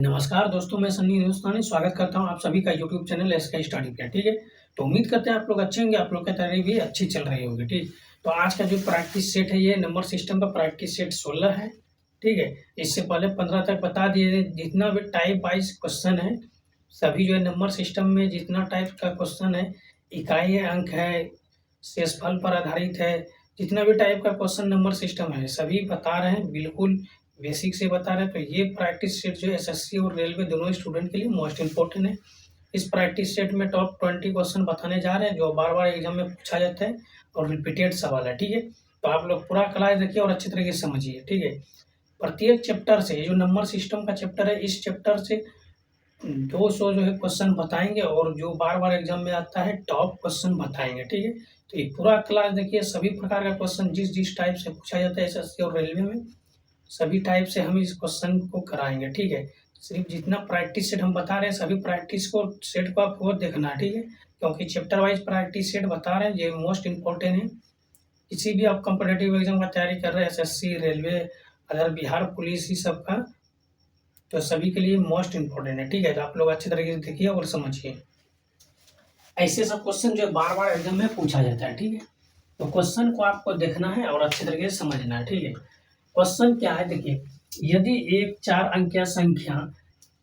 नमस्कार दोस्तों, मैं सन्नी हिंदुस्तानी स्वागत करता हूं आप सभी का यूट्यूब चैनल एसके स्टडी पे। ठीक है, तो उम्मीद करते हैं आप लोग अच्छे होंगे, आप लोग की तैयारी भी अच्छी चल रही होगी। ठीक, तो आज का जो प्रैक्टिस सेट है ये नंबर सिस्टम का प्रैक्टिस सेट 16 है। ठीक है, इससे पहले 15 तक बता दिए जितना भी टाइप वाइज क्वेश्चन है सभी जो है नंबर सिस्टम में जितना टाइप का क्वेश्चन है, इकाई अंक है, शेषफल पर आधारित है, जितना भी टाइप का क्वेश्चन नंबर सिस्टम है सभी बता रहे हैं, बिल्कुल बेसिक से बता रहे हैं। तो ये प्रैक्टिस सेट जो है एसएससी और रेलवे दोनों स्टूडेंट के लिए मोस्ट इंपॉर्टेंट है। इस प्रैक्टिस सेट में टॉप 20 क्वेश्चन बताने जा रहे हैं जो बार बार एग्जाम में पूछा जाता है और रिपीटेड सवाल है। ठीक है, तो आप लोग पूरा क्लास देखिए और अच्छी तरीके से समझिए। ठीक है, प्रत्येक चैप्टर से, ये जो नंबर सिस्टम का चैप्टर है इस चैप्टर से 200 जो है क्वेश्चन बताएंगे और जो बार बार एग्जाम में आता है टॉप क्वेश्चन बताएंगे। ठीक है, तो ये पूरा क्लास देखिए, सभी प्रकार का क्वेश्चन जिस जिस टाइप से पूछा जाता है एसएससी और रेलवे में सभी टाइप से हम इस क्वेश्चन को कराएंगे। ठीक है, सिर्फ जितना प्रैक्टिस सेट हम बता रहे हैं सभी प्रैक्टिस को सेट को आपको देखना है। ठीक है, क्योंकि चैप्टर वाइज प्रैक्टिस सेट बता रहे हैं, ये मोस्ट इंपॉर्टेंट है। किसी भी आप कॉम्पिटेटिव एग्जाम का तैयारी कर रहे हैं, SSC, railway, other Bihar police, ही सब का तो सभी के लिए मोस्ट इंपॉर्टेंट है। ठीक है, तो आप लोग अच्छे तरीके से देखिए और समझिए। ऐसे सब क्वेश्चन जो बार बार एग्जाम में पूछा जाता है। ठीक है, तो क्वेश्चन को आपको देखना है और अच्छे तरीके से समझना है। ठीक है, क्वेश्चन क्या है देखिए, यदि एक 4 अंकीय संख्या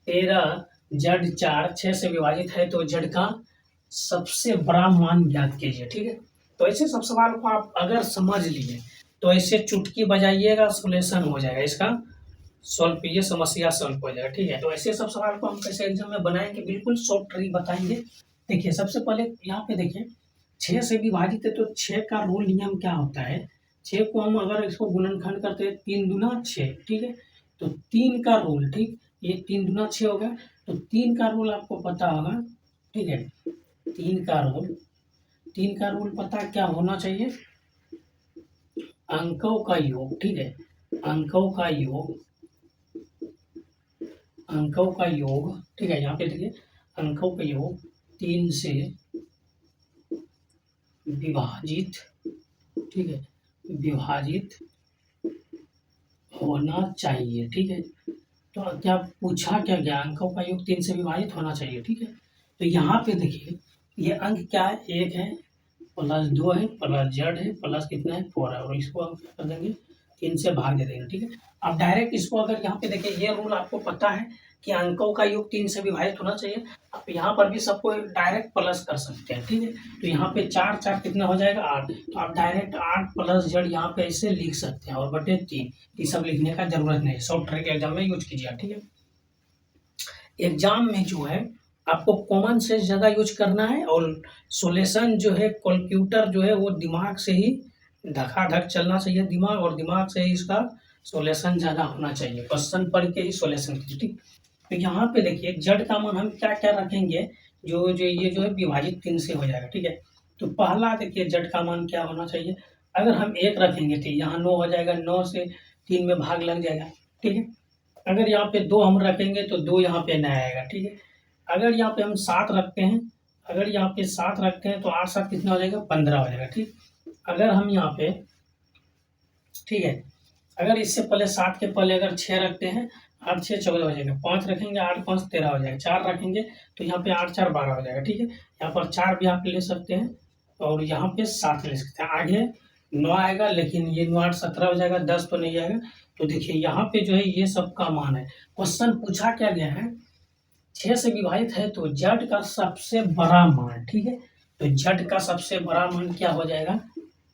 13 जड़ 4 6 से विभाजित है तो जड़ का सबसे बड़ा मान ज्ञात कीजिए। ठीक है, तो ऐसे सब सवाल को आप अगर समझ लिए तो ऐसे चुटकी बजाइएगा, सोल्यूशन हो जाएगा, इसका सॉल्व ये समस्या सॉल्व हो जाएगा। ठीक है, तो ऐसे सब सवाल को हम कैसे एग्जाम में बनाएंगे, बिल्कुल शॉर्ट ट्रिक बताएंगे। देखिए, सबसे पहले यहाँ पे देखिए 6 से विभाजित है तो 6 का रूल नियम क्या होता है, 6 को हम अगर इसको गुणनखंड करते हैं 3 दूना 6। ठीक है, तो 3 का रूल, ठीक, ये 3 दूना 6 हो गया, तो 3 का रूल आपको पता होगा। ठीक है, 3 का रूल पता क्या होना चाहिए, अंकों का योग। ठीक है, अंकों का योग। ठीक है, यहाँ पे देखिए अंकों का योग 3 से विभाजित, ठीक है, विभाजित होना चाहिए। ठीक है, तो क्या पूछा क्या गया, अंकों का योग 3 से विभाजित होना चाहिए। ठीक है, तो यहाँ पे देखिए ये अंक क्या है, 1 है प्लस 2 है प्लस जेड है प्लस कितना है 4 है, और इसको हम क्या कर देंगे 3 से भाग दे देंगे। ठीक है, अब डायरेक्ट इसको अगर यहाँ पे देखिए ये रूल आपको पता है कि अंकों का योग 3 से विभाजित होना चाहिए, आप यहाँ पर भी सबको डायरेक्ट प्लस कर सकते हैं। ठीक है, तो यहाँ पे 4 4 कितना हो जाएगा 8, तो आप डायरेक्ट 8 प्लस जेड यहाँ पे ऐसे लिख सकते हैं और बटे 3, ये सब लिखने का जरूरत नहीं, शॉर्ट ट्रिक एग्जाम में यूज कीजिए। ठीक है, एग्जाम में जो है आपको कॉमन सेंस ज़्यादा यूज करना है और सोल्यूशन जो है कैलकुलेटर जो है वो दिमाग से ही धकाधक चलना चाहिए दिमाग, और दिमाग से ही इसका सोल्यूशन ज़्यादा होना चाहिए, क्वेश्चन पढ़ के ही सोल्यूशन कीजिए। ठीक, तो यहाँ पे देखिए जड़ का मान हम क्या क्या रखेंगे, जो जो ये जो है विभाजित 3 से हो जाएगा। ठीक है, तो पहला देखिए जड़ का मान क्या होना चाहिए, अगर हम 1 रखेंगे तो यहाँ 9 हो जाएगा, 9 से 3 में भाग लग जाएगा। ठीक है, अगर यहाँ पे 2 हम रखेंगे तो 2 यहाँ पे नहीं आएगा। ठीक है, अगर यहाँ पे हम 7 रखते हैं, अगर यहाँ पे 7 रखते हैं तो 8 7 कितना हो जाएगा 15 हो जाएगा। ठीक, अगर हम यहाँ पे, ठीक है, अगर इससे पहले 7 के पहले अगर 6 रखते हैं 8 6 14 हो जाएगा, 5 रखेंगे 8 5 13 हो जाएगा, 4 रखेंगे तो यहाँ पे 8 4 12 हो जाएगा। ठीक है, यहाँ पर 4 भी आप ले सकते हैं और यहाँ पे 7 ले सकते हैं, आगे 9 आएगा, लेकिन ये 9 8 17 हो जाएगा, 10 तो नहीं आएगा। तो देखिए यहाँ पे जो है ये सब का मान है, क्वेश्चन पूछा क्या गया है 6 से विभाजित है तो जड़ का सबसे बड़ा मान। ठीक है, तो जड़ का सबसे बड़ा मान क्या हो जाएगा,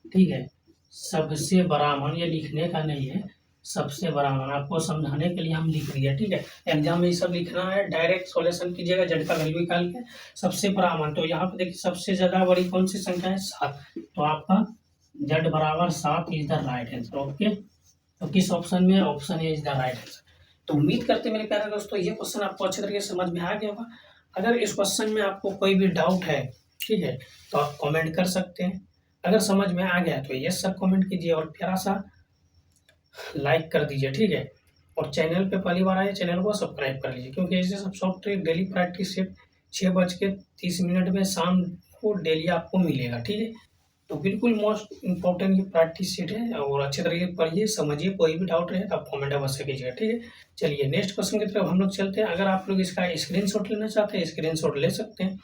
ठीक है, सबसे बड़ा मान, ये लिखने का नहीं है, सबसे बड़ा मान आपको समझाने के लिए हम लिख दिया। ठीक है, एग्जाम में ये सब लिखना है, डायरेक्ट सॉल्यूशन कीजिएगा, जड़ का वैल्यू निकाल के सबसे बड़ा मान। तो यहाँ पे देखिए सबसे ज्यादा बड़ी कौन सी संख्या है 7, तो आपका जड़ बराबर 7 is the right answer. Okay, तो किस ऑप्शन में, option A is the right answer. तो उम्मीद करते हैं मेरे प्यारे दोस्तों ये क्वेश्चन आपको अच्छे तरीके से समझ में आ गया होगा। अगर इस क्वेश्चन में आपको कोई भी डाउट है, ठीक है, तो आप कमेंट कर सकते हैं, अगर समझ में आ गया तो यस सर कमेंट कीजिए और प्यारा सा लाइक कर दीजिए। ठीक है, और चैनल पे पहली बार आए चैनल को सब्सक्राइब कर लीजिए, क्योंकि ऐसे सब सॉफ्टवेयर डेली प्रैक्टिस सेट 6:30 में शाम को डेली आपको मिलेगा। ठीक है, तो बिल्कुल मोस्ट इम्पोर्टेंट ये प्रैक्टिस शीट है और अच्छे तरीके से पढ़िए, समझिए। कोई भी डाउट रहे तो आप कमेंट अवश्य कीजिएगा, ठीक है। चलिए नेक्स्ट क्वेश्चन की तरफ हम लोग चलते हैं। अगर आप लोग इसका स्क्रीनशॉट लेना चाहते हैं, स्क्रीनशॉट ले सकते हैं।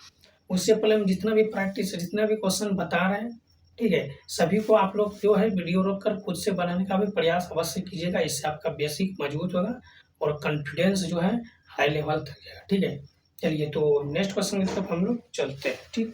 उससे पहले हम जितना भी प्रैक्टिस, जितना भी क्वेश्चन बता रहे हैं, ठीक है, सभी को आप लोग जो है वीडियो रोक कर खुद से बनाने का भी प्रयास अवश्य कीजिएगा। इससे आपका बेसिक मजबूत होगा और कॉन्फिडेंस जो है हाई लेवल तक जाएगा, ठीक है। चलिए तो नेक्स्ट क्वेश्चन की तरफ हम लोग चलते हैं, ठीक।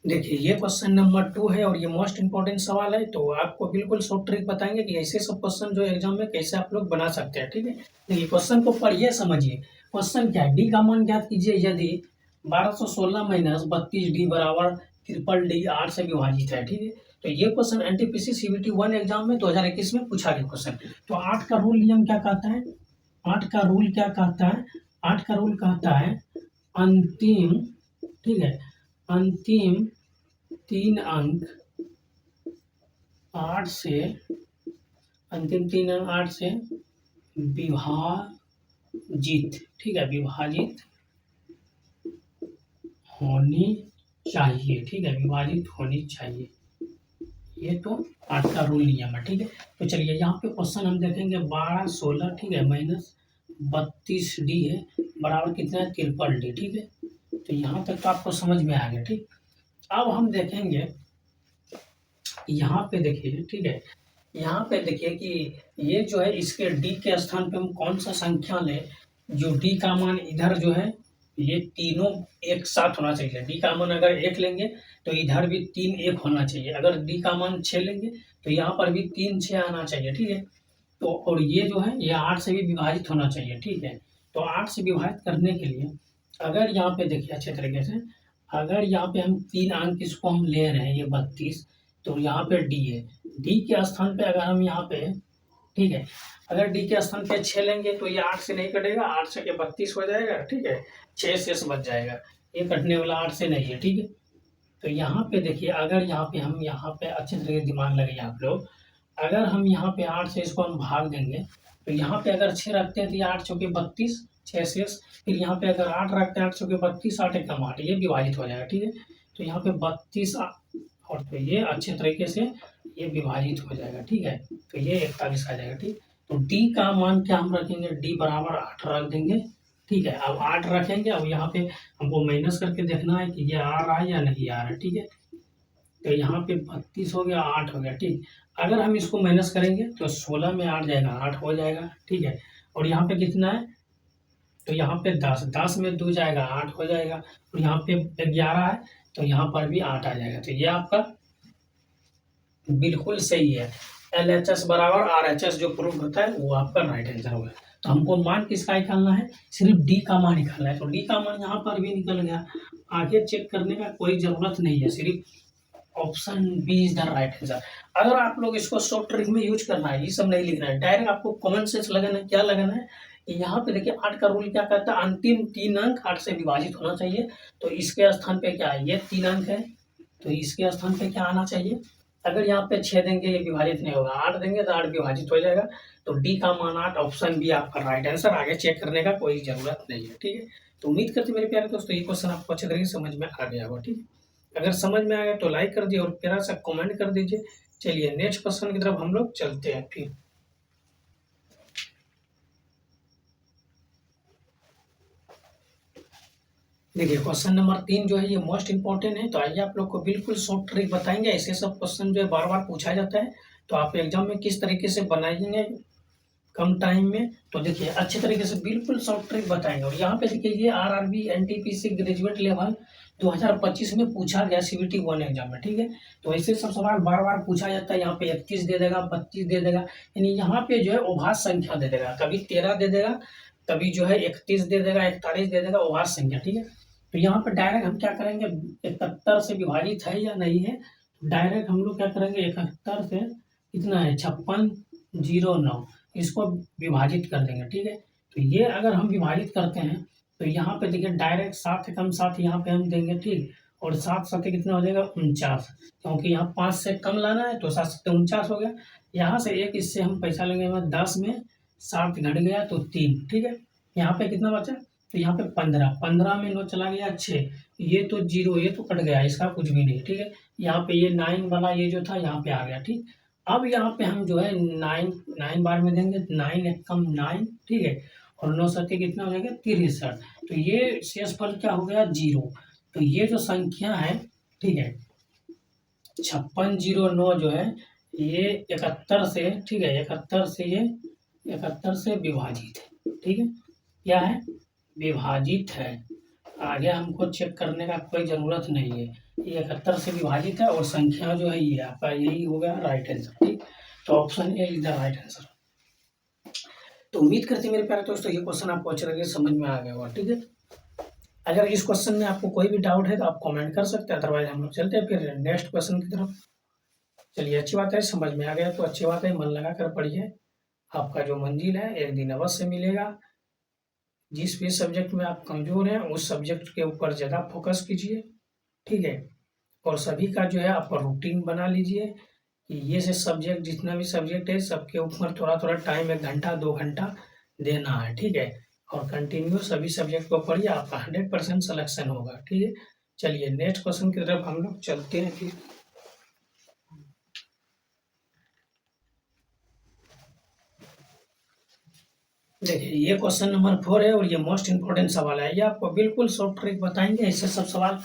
देखिए ये क्वेश्चन नंबर 2 है और ये मोस्ट इंपॉर्टेंट सवाल है। तो आपको बिल्कुल शॉर्ट ट्रिक बताएंगे कि ऐसे सब क्वेश्चन जो एग्जाम में कैसे आप लोग बना सकते हैं, ठीक है। देखिए क्वेश्चन को पढ़िए, समझिए। क्वेश्चन क्या है, डी का मान ज्ञात कीजिए यदि 1216 माइनस 32D बराबर ट्रिपल डी 8 से विभाजित है, ठीक है। तो ये क्वेश्चन एनटीपीसी सीबीटी 1 एग्जाम में 2021 में पूछा गया क्वेश्चन। तो 8 का रूल नियम क्या कहता है, 8 का रूल क्या कहता है, 8 का रूल कहता है अंतिम, ठीक है, अंतिम 3 अंक 8 से, अंतिम 3 अंक 8 से विभाजित, ठीक है, विभाजित होनी चाहिए, ठीक है, विभाजित होनी चाहिए। ये तो 8 का रूल नियम है, ठीक है। तो चलिए यहाँ पे क्वेश्चन हम देखेंगे 1216, ठीक है, माइनस 32D है बराबर कितना है, ट्रिपल डी, ठीक है। तो यहाँ तक तो आपको समझ में आ गया, ठीक। अब हम देखेंगे यहाँ पे, देखिए, ठीक है, यहाँ पे देखिए कि ये जो है इसके डी के स्थान पे हम कौन सा संख्या लें जो डी का मान इधर जो है ये तीनों एक साथ होना चाहिए। डी का मान अगर 1 लेंगे तो इधर भी 3 1 होना चाहिए। अगर डी का मान 6 लेंगे तो यहाँ पर भी 3 6 आना चाहिए, ठीक है। तो और ये जो है ये 8 से भी विभाजित होना चाहिए, ठीक है। तो 8 से विभाजित करने के लिए अगर यहाँ पे देखिए अच्छे तरीके से, अगर यहाँ पे हम 3 अंक इसको हम ले रहे हैं, ये 32, तो यहाँ पे डी है। डी के स्थान पे अगर हम यहाँ पे, ठीक है, अगर डी के स्थान पे 6 लेंगे तो ये 8 से नहीं कटेगा, 8 से 32 हो जाएगा, ठीक है, 6 शेष बच जाएगा। ये कटने वाला 8 से नहीं है, ठीक है। तो यहाँ पे देखिए अगर यहाँ पे हम यहाँ पे अच्छे तरीके से दिमाग लगाइए आप लोग। अगर हम यहाँ पे 8 से इसको हम भाग देंगे तो यहाँ पे अगर 6 रखते हैं तो ये 8 चौके 32, 6 शेष। फिर यहाँ पे अगर 8 रखते हैं, 8 चौके 32, 8 एकम 8, ये विभाजित हो जाएगा, ठीक है। तो यहाँ पे 32 और तो ये अच्छे तरीके से ये विभाजित हो जाएगा, ठीक है। तो ये 41 आ जाएगा, ठीक। तो डी का मान क्या हम रखेंगे, डी बराबर 8 रख देंगे, ठीक है। अब 8 रखेंगे, अब यहाँ पे हमको माइनस करके देखना है कि ये आ रहा है या नहीं आ रहा है, ठीक है। तो यहाँ पे 32 हो गया, 8 हो गया, ठीक। अगर हम इसको माइनस करेंगे तो 16 में 8 जाएगा, 8 हो जाएगा, ठीक है। और यहाँ पे कितना है, तो यहाँ पे 10, 10 में 2 जाएगा, 8 हो जाएगा। और यहाँ पे 11 है तो यहाँ पर भी 8 आ जाएगा। तो ये आपका बिल्कुल सही है। LHS बराबर RHS जो प्रूफ होता है वो आपका राइट आंसर होगा। तो हमको मान किसका निकालना है, सिर्फ डी का मान निकालना है। तो डी का मान यहाँ पर भी निकल गया, आगे चेक करने का कोई ज़रूरत नहीं है, सिर्फ option B is the right answer. अगर आप लोग इसको शॉर्ट ट्रिक में यूज करना है, ये सब नहीं लिखना है, डायरेक्ट आपको कॉमन सेंस लगाना है। क्या लगाना है, यहाँ पे देखिए 8 का रूल क्या कहता है, अंतिम 3 अंक 8 से विभाजित होना चाहिए। तो इसके स्थान पे क्या है, ये 3 अंक है, तो इसके स्थान पे क्या आना चाहिए। अगर यहाँ पे 6 देंगे ये विभाजित नहीं होगा, 8 देंगे तो 8 विभाजित हो जाएगा। तो डी का मान 8, ऑप्शन बी आपका राइट आंसर। आगे चेक करने का कोई ज़रूरत नहीं है, ठीक है। तो उम्मीद करते मेरे प्यारे दोस्तों ये क्वेश्चन आपको अच्छे तरीके से समझ में आ गया होगा, ठीक है। अगर समझ में आ गया तो लाइक कर दिए और प्यारा सा कमेंट कर दीजिए। चलिए नेक्स्ट क्वेश्चन की तरफ हम लोग चलते हैं फिर। देखिए क्वेश्चन नंबर 3 जो है ये मोस्ट इंपॉर्टेंट है। तो आइए आप लोग को बिल्कुल शॉर्ट ट्रिक बताएंगे। ऐसे सब क्वेश्चन जो है बार बार पूछा जाता है, तो आप एग्जाम में किस तरीके से बनाएंगे कम टाइम में। तो देखिए अच्छे तरीके से बिल्कुल शॉर्ट ट्रिक बताएंगे। और यहाँ पे देखिए ये RRB NTPC ग्रेजुएट लेवल 2025 में पूछा गया CBT 1 एग्जाम में, ठीक है। तो ऐसे सब सवाल बार बार पूछा जाता है। यहाँ पे 31 दे देगा, 32 दे देगा, यानी यहाँ पे जो है उभास संख्या दे देगा, कभी 13 दे देगा, कभी जो है 31 दे देगा, 41 दे देगा, उभास संख्या, ठीक है। तो यहाँ पर डायरेक्ट हम क्या करेंगे, 71 से विभाजित है या नहीं है, डायरेक्ट हम लोग क्या करेंगे, 71 से कितना है 5609, इसको विभाजित कर देंगे, ठीक है। तो ये अगर हम विभाजित करते हैं तो यहाँ पे देखिए डायरेक्ट 7 कम 7 यहाँ पे हम देंगे, ठीक। और 7 7 कितना हो जाएगा 49, क्योंकि यहाँ 5 से कम लाना है तो 7 7 49 हो गया। यहाँ से एक इससे हम पैसा लेंगे, 10 में 7 घट गया तो 3, ठीक है। यहाँ पे कितना बचा तो यहाँ पे 15 में 9 चला गया 6, ये तो 0, ये तो कट गया, इसका कुछ भी नहीं, ठीक है। यहाँ पे ये 9 वाला ये जो था यहाँ पे आ गया, ठीक। अब यहाँ पे हम जो है 9 बार में देंगे, 9 एक कम 9, ठीक है, और 9 सत्ते कितना हो जाएगा 63। तो ये शेषफल क्या हो गया 0। तो ये जो संख्या है, ठीक है, 5609 जो है ये 71 से, ठीक है, 71 से ये 71 से विभाजित है, ठीक है, क्या है विभाजित है। आगे हमको चेक करने का कोई ज़रूरत नहीं है, ये 71 से विभाजित है और संख्या जो है ये आपका यही होगा राइट आंसर, ठीक। तो option A is the right answer. तो उम्मीद करते हैं मेरे प्यारे दोस्तों ये क्वेश्चन आपको अच्छे लगे, समझ में आ गया होगा, ठीक है। अगर इस क्वेश्चन में आपको कोई भी डाउट है तो आप कमेंट कर सकते हैं, अदरवाइज हम लोग चलते हैं फिर नेक्स्ट क्वेश्चन की तरफ। चलिए, अच्छी बात है, समझ में आ गया तो अच्छी बात है, मन लगा कर पढ़िए, आपका जो मंजिल है एक दिन अवश्य मिलेगा। जिस भी सब्जेक्ट में आप कमज़ोर हैं उस सब्जेक्ट के ऊपर ज़्यादा फोकस कीजिए, ठीक है, और सभी का जो है आप रूटीन बना लीजिए कि ये से सब्जेक्ट जितना भी सब्जेक्ट है सबके ऊपर थोड़ा थोड़ा टाइम 1 घंटा 2 घंटा देना है, ठीक है, और कंटिन्यू सभी सब्जेक्ट को पढ़िए, आपका 100% सिलेक्शन होगा, ठीक है। चलिए नेक्स्ट क्वेश्चन की तरफ हम लोग चलते हैं फिर। देखिए ये क्वेश्चन नंबर 4 है और ये मोस्ट इंपॉर्टेंट सवाल है, ये आपको बिल्कुल शॉर्ट ट्रिक बताएंगे ऐसे सब सवाल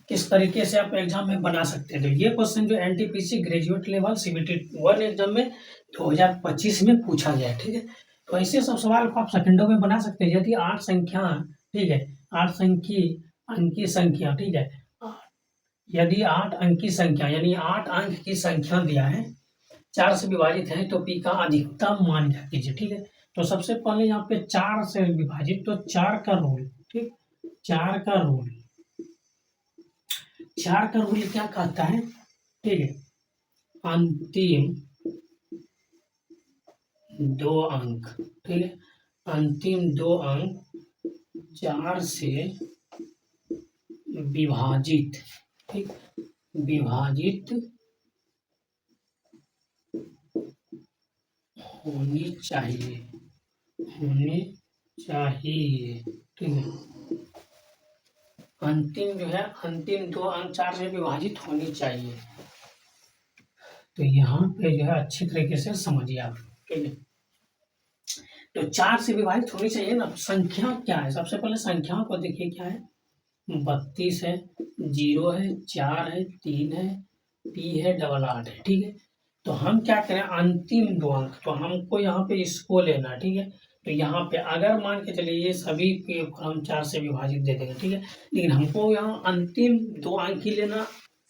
किस तरीके से आप एग्जाम में बना सकते हैं। तो ये क्वेश्चन जो NTPC graduate level CBT 1 exam में 2025 में पूछा गया है, ठीक है। तो ऐसे सब सवाल को आप सेकंडों में बना सकते हैं यदि 8 संख्या, ठीक है, 8 अंकी संख्या, ठीक है, यदि 8 अंकी संख्या यानी 8 अंक की संख्या दिया है, 4 से विभाजित है, तो पी का अधिकतम मान क्या कीजिए, ठीक है। तो सबसे पहले यहाँ पे 4 से विभाजित, तो 4 का रूल, ठीक, 4 का रूल, 4 का रूल क्या कहता है, ठीक है, अंतिम 2 अंक, ठीक है, अंतिम 2 अंक 4 से विभाजित, ठीक, विभाजित होनी चाहिए, ठीक है। अंतिम जो है अंतिम 2 अंक 4 से विभाजित होनी चाहिए। तो यहाँ पे जो है अच्छी तरीके से समझिए आप, ठीक है। तो 4 से विभाजित होनी चाहिए ना। संख्या क्या है, सबसे पहले संख्याओं को देखिए क्या है, 32 है, 0 है, 4 है, 3 है, पी है, 8 है, ठीक है। तो हम क्या करें अंतिम 2 अंक, तो हमको यहाँ पे इसको लेना, ठीक है। तो यहाँ पे अगर मान के चलिए ये सभी के हम 4 से विभाजित दे देंगे, ठीक है, लेकिन हमको यहाँ अंतिम 2 अंक ही लेना।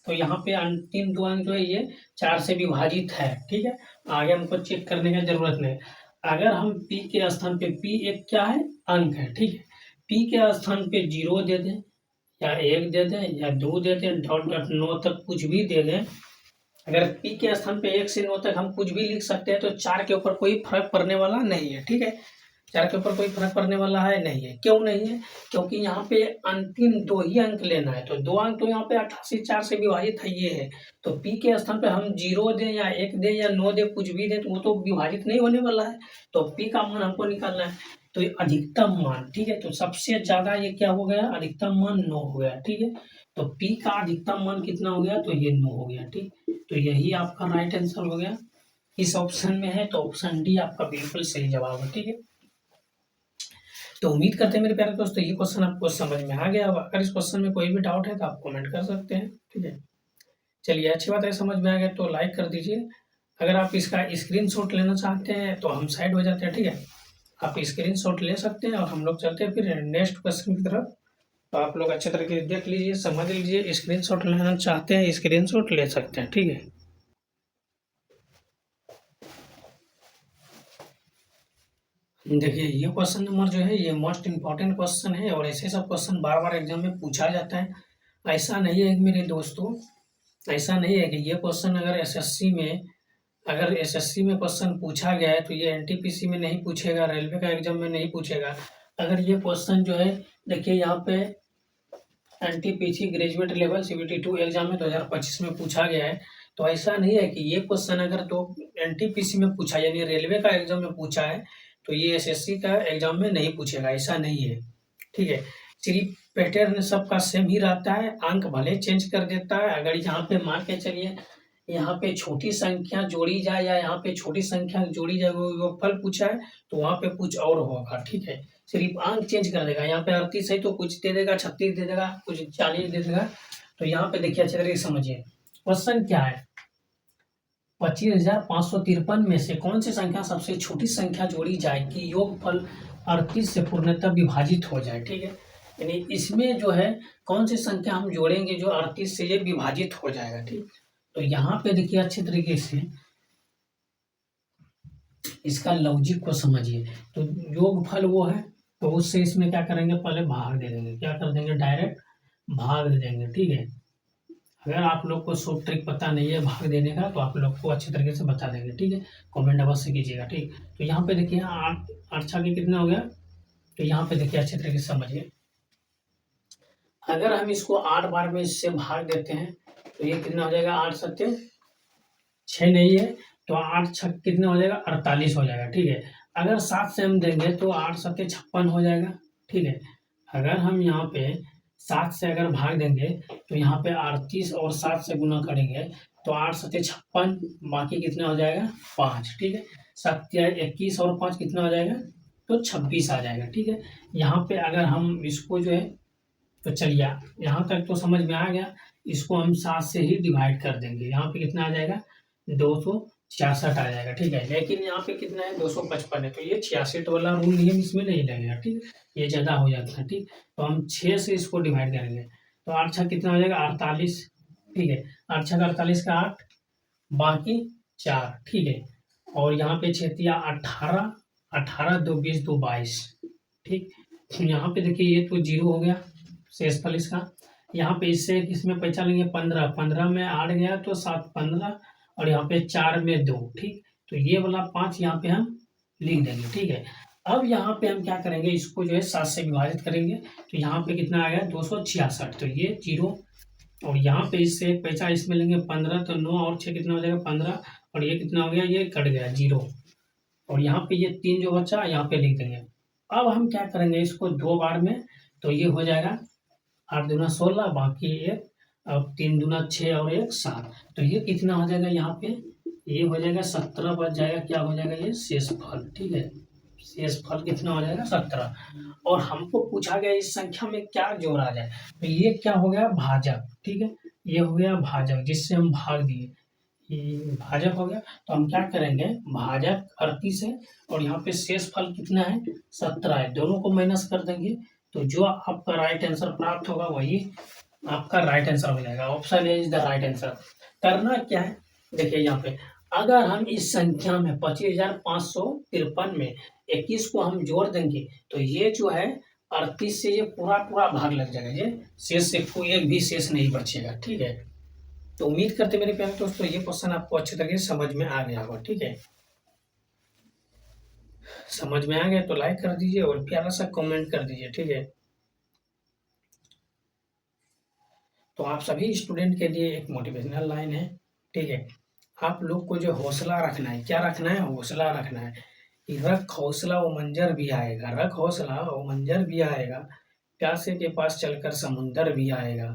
तो यहाँ पे अंतिम 2 अंक जो है ये 4 से विभाजित है, ठीक है, आगे हमको चेक करने की जरूरत नहीं। अगर हम पी के स्थान पे, पी एक क्या है अंक है, ठीक है, पी के स्थान पे 0 दे दें या 1 दे दें या 2 दे दें, डॉट डॉट 9 तक कुछ भी दे दें। अगर पी के स्थान पे 1 से 9 तक हम कुछ भी लिख सकते हैं तो 4 के ऊपर कोई फर्क पड़ने वाला नहीं है, ठीक है, 4 के ऊपर कोई फर्क पड़ने वाला है नहीं है। क्यों नहीं है, क्योंकि यहाँ पे अंतिम 2 ही अंक लेना है, तो 2 अंक तो यहाँ पे 88 4 से विभाजित है ये है। तो पी के स्थान पे हम 0 दें या 1 दें या 9 दें कुछ भी दें तो वो तो विभाजित नहीं होने वाला है। तो पी का मान हमको निकालना है, तो ये अधिकतम मान, ठीक है, तो सबसे ज्यादा ये क्या हो गया अधिकतम मान 9 हो गया, ठीक है। तो पी का अधिकतम मान कितना हो गया, तो ये 9 हो गया, ठीक। तो यही आपका राइट आंसर हो गया, इस ऑप्शन में है, तो ऑप्शन डी आपका बिल्कुल सही जवाब है, ठीक है। तो उम्मीद करते हैं मेरे प्यारे दोस्तों ये क्वेश्चन आपको समझ में आ गया होगा। अगर इस क्वेश्चन में कोई भी डाउट है तो आप कमेंट कर सकते हैं, ठीक है। चलिए अच्छी बात है, समझ में आ गया तो लाइक कर दीजिए। अगर आप इसका स्क्रीनशॉट लेना चाहते हैं तो हम साइड हो जाते हैं, ठीक है, आप स्क्रीनशॉट ले सकते हैं और हम लोग चलते हैं फिर नेक्स्ट क्वेश्चन की तरफ। तो आप लोग अच्छे तरीके से देख लीजिए, समझ लीजिए, स्क्रीनशॉट लेना चाहते हैं स्क्रीनशॉट ले सकते हैं, ठीक है। देखिए ये क्वेश्चन नंबर जो है ये मोस्ट इम्पॉर्टेंट क्वेश्चन है और ऐसे सब क्वेश्चन बार बार एग्जाम में पूछा जाता है। ऐसा नहीं है मेरे दोस्तों, ऐसा नहीं है कि ये क्वेश्चन अगर एसएससी में क्वेश्चन पूछा गया है तो ये एनटीपीसी में नहीं पूछेगा, रेलवे का एग्जाम में नहीं पूछेगा। अगर ये क्वेश्चन जो है देखिए यहाँ पे NTPC graduate level CBT 2 exam में 2025 में पूछा गया है, तो ऐसा नहीं है कि ये क्वेश्चन अगर तो एनटीपीसी में पूछा यानी रेलवे का एग्जाम में पूछा है तो ये एसएससी का एग्जाम में नहीं पूछेगा, ऐसा नहीं है। ठीक है। सिर्फ पैटर्न सबका सेम ही रहता है, अंक भले चेंज कर देता है। अगर यहाँ पे मान के चलिए यहाँ पे छोटी संख्या जोड़ी जाए या यहाँ पे छोटी संख्या जोड़ी जाए, वो योगफल पूछा है तो वहाँ पे कुछ और होगा, ठीक है। सिर्फ अंक चेंज कर देगा, यहाँ पे 38 है तो कुछ दे देगा, 36 दे देगा, कुछ 40 दे देगा। तो यहाँ पे देखिए अच्छे तरीके से समझिए, क्वेश्चन क्या है, 25,553 में से कौन सी संख्या सबसे छोटी संख्या जोड़ी जाए कि योगफल 38 से पूर्णतः विभाजित हो जाए, ठीक है। यानी इसमें जो है कौन सी संख्या हम जोड़ेंगे जो 38 से ये विभाजित हो जाएगा, ठीक। तो यहाँ पे देखिए अच्छे तरीके से इसका लॉजिक को समझिए। तो योगफल वो है, तो उससे इसमें क्या करेंगे, पहले भाग दे देंगे, क्या कर देंगे, डायरेक्ट भाग दे देंगे, ठीक है। अगर आप लोग को शॉर्ट ट्रिक पता नहीं है भाग देने का तो आप लोग को अच्छे तरीके से बता देंगे, ठीक है। कमेंट अवश्य कीजिएगा, ठीक। तो यहाँ पे देखिए 8 छक्के कितना हो गया, तो यहाँ पे देखिए अच्छे तरीके से समझिए, अगर हम इसको 8 बार में इससे भाग देते हैं तो ये कितना हो जाएगा, 8 सत्ते 6 नहीं है तो 8 छक कितना हो जाएगा, 48 हो जाएगा, ठीक है। अगर 7 से हम देंगे तो 8 सत्ते 56 हो जाएगा, ठीक है। अगर हम यहाँ पे 7 से अगर भाग देंगे तो यहाँ पे 38 और 7 से गुना करेंगे तो 8 सत्ते 56, बाकी कितना हो जाएगा 5, ठीक है। 21 और 5 कितना हो जाएगा, तो 26 आ जाएगा, ठीक है। यहाँ पे अगर हम इसको जो है, तो चलिए यहाँ तक तो समझ में आ गया। इसको हम 7 से ही डिवाइड कर देंगे, यहाँ पे कितना आ जाएगा, 266 आ जाएगा, ठीक है। लेकिन यहाँ पे कितना है, 255 है, तो ये 66 वाला रूल नियम इसमें नहीं लगेगा, ठीक है। ये ज़्यादा हो जाता है, ठीक। तो हम 6 से इसको डिवाइड करेंगे तो 8 छः कितना हो जाएगा, 48, ठीक है। 8 छः 48 का 8, बाकी 4, ठीक है। और यहाँ पे 6 18, 18 2 20 2 22, ठीक। यहाँ पे देखिए ये तो 0 हो गया शेषफल इसका। यहाँ पे इससे इसमें पैसा लेंगे 15, 15 में 8 गया तो 7 15, और यहाँ पे 4 में 2, ठीक। तो ये वाला 5 यहाँ पे हम लिख देंगे, ठीक है। अब यहाँ पे हम क्या करेंगे, इसको जो है 7 से विभाजित करेंगे तो यहाँ पे कितना आ गया, 266, तो ये 0, और यहाँ पे इससे एक पैसा इसमें लेंगे 15, तो 9 और 6 कितना हो जाएगा 15, और ये कितना हो गया, ये कट गया 0, और यहाँ पे ये 3 जो बचा यहाँ पे लिख देंगे। अब हम क्या करेंगे, इसको 2 बार में, तो ये हो जाएगा 8 दूना 16, बाकी 1, अब 3 दूना 6 और 1 7, तो ये कितना हो जाएगा, यहाँ पे ये हो जाएगा 17 बच जाएगा, क्या हो जाएगा, ये शेषफल, ठीक है। शेषफल कितना हो जाएगा, 17। और हमको पूछा गया इस संख्या में क्या जोड़ा जाए, तो ये क्या हो गया, भाजक, ठीक है। ये हो गया भाजक जिससे हम भाग दिए, ये भाजक हो गया। तो हम क्या करेंगे, भाजक 38 है और यहाँ पे शेषफल कितना है, 17 है, दोनों को माइनस कर देंगे तो जो आपका राइट आंसर प्राप्त होगा वही आपका राइट आंसर हो जाएगा। Option A is the right answer. करना क्या है, देखिए यहाँ पे अगर हम इस संख्या में 25,553 में 21 को हम जोड़ देंगे तो ये जो है 38 से ये पूरा पूरा भाग लग जाएगा, ये शेष से कोई एक भी शेष नहीं बचेगा, ठीक है। तो उम्मीद करते मेरे प्यारे दोस्तों ये क्वेश्चन आपको अच्छे तरीके से समझ में आ गया होगा, ठीक है। समझ में आ गया तो लाइक कर दीजिए और प्यारा सा कमेंट कर दीजिए, ठीक है। तो आप सभी स्टूडेंट के लिए एक मोटिवेशनल लाइन है, ठीक है। आप लोग को जो हौसला रखना है, क्या रखना है, हौसला रखना है कि रख हौसला वो मंजर भी आएगा, रख हौसला वो मंजर भी आएगा, प्यासे के पास चलकर समुंदर भी आएगा,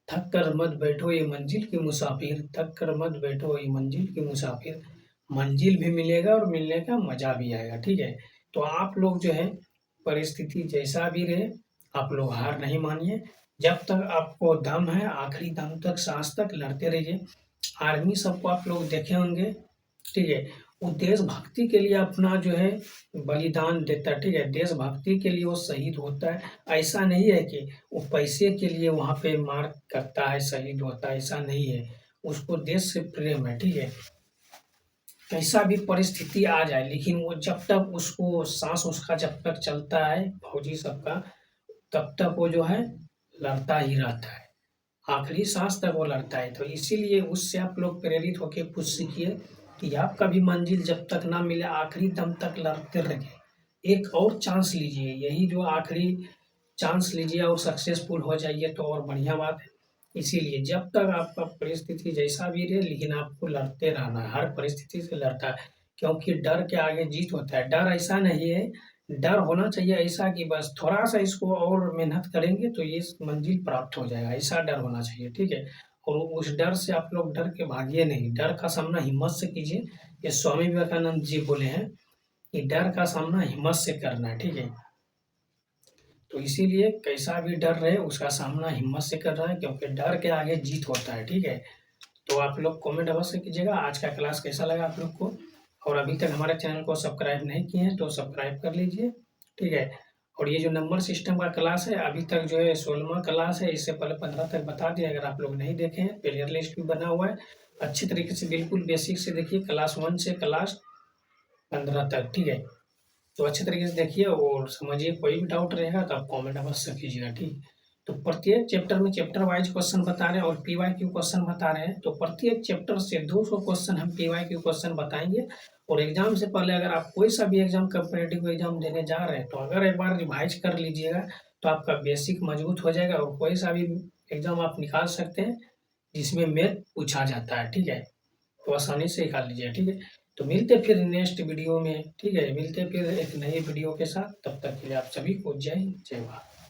थक कर मत बैठो ये मंजिल की मुसाफिर, थक कर मत बैठो ये मंजिल की मुसाफिर, मंजिल भी मिलेगा और मिलने का मजा भी आएगा, ठीक है। तो आप लोग जो है परिस्थिति जैसा भी रहे आप लोग हार नहीं मानिए, जब तक आपको दम है आखिरी दम तक सांस तक लड़ते रहिए। आर्मी सबको आप लोग देखे होंगे, ठीक है। वो देशभक्ति के लिए अपना जो है बलिदान देता है, ठीक है। देशभक्ति के लिए वो शहीद होता है, ऐसा नहीं है कि वो पैसे के लिए वहाँ पे मार करता है शहीद होता है, ऐसा नहीं है। उसको देश से प्रेम है, ठीक है। कैसा भी परिस्थिति आ जाए लेकिन वो जब तक उसको सांस उसका जब तक चलता है फौजी सबका, तब तक वो जो है लड़ता ही रहता है, आखिरी सांस तक वो लड़ता है। तो इसीलिए उससे आप लोग प्रेरित होकर कुछ सीखिए कि आपका भी मंजिल जब तक ना मिले आखिरी दम तक लड़ते रहिए, एक और चांस लीजिए, यही जो आखिरी चांस लीजिए और सक्सेसफुल हो जाइए तो और बढ़िया बात है। इसीलिए जब तक आपका परिस्थिति जैसा भी रहे लेकिन आपको लड़ते रहना है, हर परिस्थिति से लड़ता है, क्योंकि डर के आगे जीत होता है। डर ऐसा नहीं है डर होना चाहिए ऐसा कि बस थोड़ा-सा इसको और मेहनत करेंगे तो ये मंजिल प्राप्त हो जाएगा, ऐसा डर होना चाहिए, ठीक है? और उस डर से आप लोग डर के भागिए नहीं, डर का सामना हिम्मत से कीजिए। ये स्वामी विवेकानंद जी बोले हैं कि डर का सामना हिम्मत से करना है, ठीक है? तो इसीलिए कैसा भी डर रहे उसका सामना हिम्मत से करना है क्योंकि डर के आगे जीत होता है, ठीक है? तो आप लोग कमेंट अवश्य कीजिएगा आज का क्लास कैसा लगा आप लोग को। और अभी तक हमारे चैनल को सब्सक्राइब नहीं किए हैं तो सब्सक्राइब कर लीजिए, ठीक है? और ये जो नंबर सिस्टम का क्लास है अभी तक जो है 16वां क्लास है, इससे पहले 15 तक बता दिया, अगर आप लोग नहीं देखे हैं प्लेयर लिस्ट भी बना हुआ है, अच्छी तरीके से बिल्कुल बेसिक से देखिए क्लास 1 से क्लास 15 तक, ठीक है? तो अच्छे तरीके से देखिए और समझिए, कोई भी डाउट रहेगा तो आप कमेंट अवश्य कीजिएगा, ठीक। तो प्रत्येक चैप्टर में चैप्टर वाइज क्वेश्चन बता रहे हैं और पीवाईक्यू क्वेश्चन बता रहे हैं, तो प्रत्येक चैप्टर से 200 क्वेश्चन हम पीवाईक्यू क्वेश्चन बताएंगे। और एग्जाम से पहले अगर आप कोई सा भी एग्जाम कॉम्पिटिटिव एग्जाम देने जा रहे हैं तो अगर एक बार रिवाइज कर लीजिएगा तो आपका बेसिक मजबूत हो जाएगा और कोई सा भी एग्जाम आप निकाल सकते हैं जिसमें मैथ पूछा जाता है, ठीक है? तो आसानी से निकाल लीजिए, ठीक है? तो मिलते हैं फिर नेक्स्ट वीडियो में, ठीक है? मिलते हैं फिर एक नए वीडियो के साथ, तब तक के लिए आप सभी को जय हिंद, जय भारत।